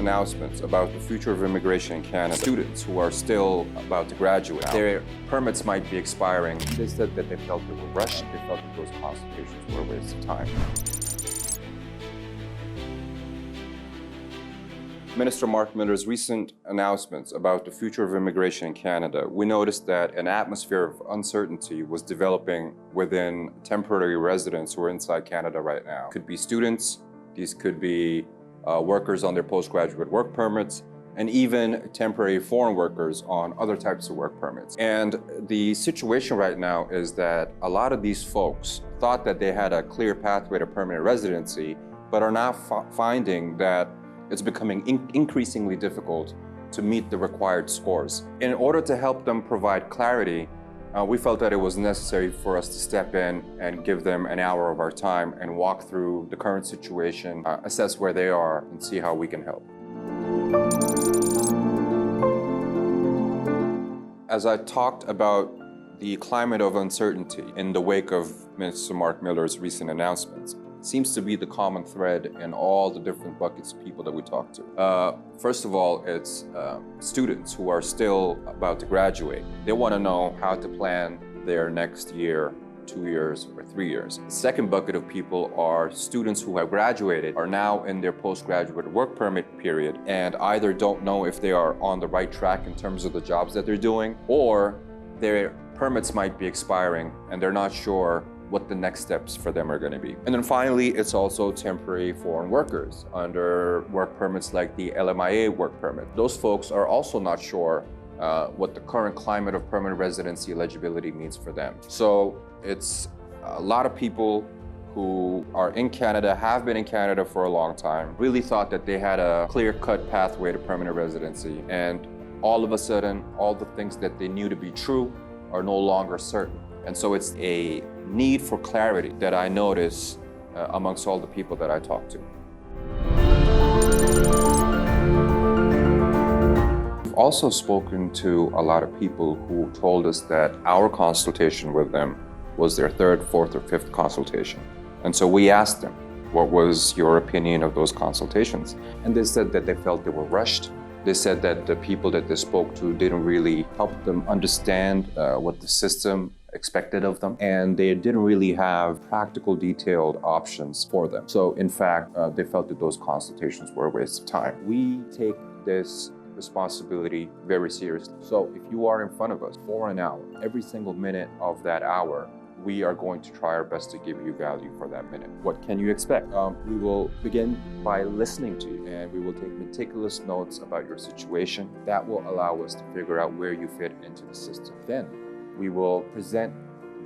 announcements about the future of immigration in Canada. Students who are still about to graduate, their permits might be expiring. They said that they felt they were rushed. They felt that those consultations were a waste of time. Minister Mark Miller's recent announcements about the future of immigration in Canada, we noticed that an atmosphere of uncertainty was developing within temporary residents who are inside Canada right now. Could be students, these could be workers on their postgraduate work permits, and even temporary foreign workers on other types of work permits. And the situation right now is that a lot of these folks thought that they had a clear pathway to permanent residency, but are now finding that it's becoming increasingly difficult to meet the required scores. In order to help them provide clarity, we felt that it was necessary for us to step in and give them an hour of our time and walk through the current situation, assess where they are, and see how we can help. As I talked about the climate of uncertainty in the wake of Minister Mark Miller's recent announcements, seems to be the common thread in all the different buckets of people that we talk to. First of all, it's students who are still about to graduate. They want to know how to plan their next year, 2 years, or 3 years. The second bucket of people are students who have graduated, are now in their postgraduate work permit period, and either don't know if they are on the right track in terms of the jobs that they're doing, or their permits might be expiring and they're not sure what the next steps for them are going to be. And then finally, it's also temporary foreign workers under work permits like the LMIA work permit. Those folks are also not sure what the current climate of permanent residency eligibility means for them. So it's a lot of people who are in Canada, have been in Canada for a long time, really thought that they had a clear-cut pathway to permanent residency, and all of a sudden, all the things that they knew to be true are no longer certain. And so it's a need for clarity that I notice amongst all the people that I talk to. I've also spoken to a lot of people who told us that our consultation with them was their third, fourth, or fifth consultation. And so we asked them, what was your opinion of those consultations? And they said that they felt they were rushed. They said that the people that they spoke to didn't really help them understand what the system expected of them, and they didn't really have practical, detailed options for them. So in fact, they felt that those consultations were a waste of time. We take this responsibility very seriously. So if you are in front of us for an hour, every single minute of that hour, we are going to try our best to give you value for that minute. What can you expect? We will begin by listening to you, and we will take meticulous notes about your situation. That will allow us to figure out where you fit into the system. Then we will present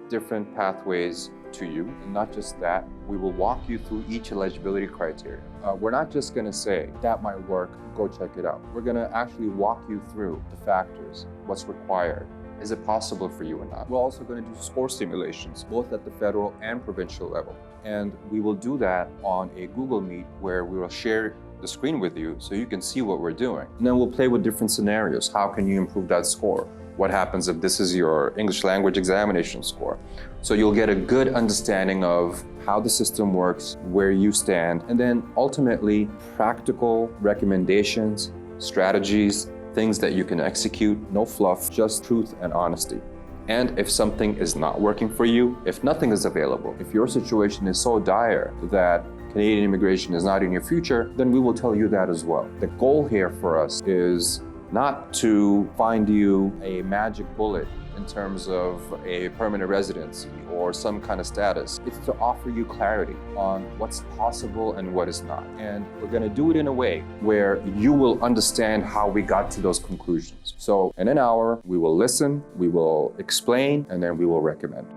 different pathways to you, and not just that, we will walk you through each eligibility criteria. We're not just going to say, that might work, go check it out. We're going to actually walk you through the factors, what's required. Is it possible for you or not? We're also going to do score simulations, both at the federal and provincial level. And we will do that on a Google Meet where we will share the screen with you so you can see what we're doing. And then we'll play with different scenarios. How can you improve that score? What happens if this is your English language examination score? So you'll get a good understanding of how the system works, where you stand, and then ultimately practical recommendations, strategies, things that you can execute, no fluff, just truth and honesty. And if something is not working for you, if nothing is available, if your situation is so dire that Canadian immigration is not in your future, then we will tell you that as well. The goal here for us is not to find you a magic bullet in terms of a permanent residency or some kind of status. It's to offer you clarity on what's possible and what is not. And we're going to do it in a way where you will understand how we got to those conclusions. So in an hour, we will listen, we will explain, and then we will recommend.